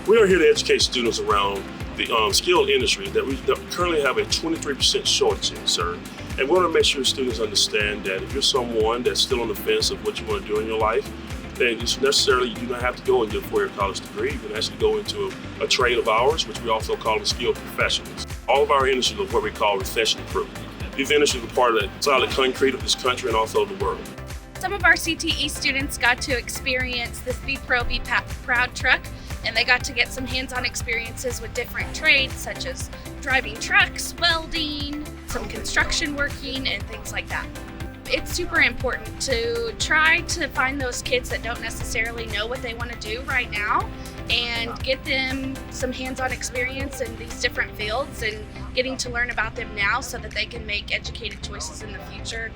We are here to educate students around the skilled industry that we currently have a 23% shortage in, sir. And we want to make sure students understand that if you're someone that's still on the fence of what you want to do in your life, then you do not have to go and get a four-year college degree. You can actually go into a trade of ours, which we also call the skilled professionals. All of our industries are what we call recession-proof. These industries are part of the solid concrete of this country and also the world. Some of our CTE students got to experience this Be Pro, Be Proud truck, and they got to get some hands-on experiences with different trades such as driving trucks, welding, some construction working, and things like that. It's super important to try to find those kids that don't necessarily know what they want to do right now and get them some hands-on experience in these different fields and getting to learn about them now so that they can make educated choices in the future.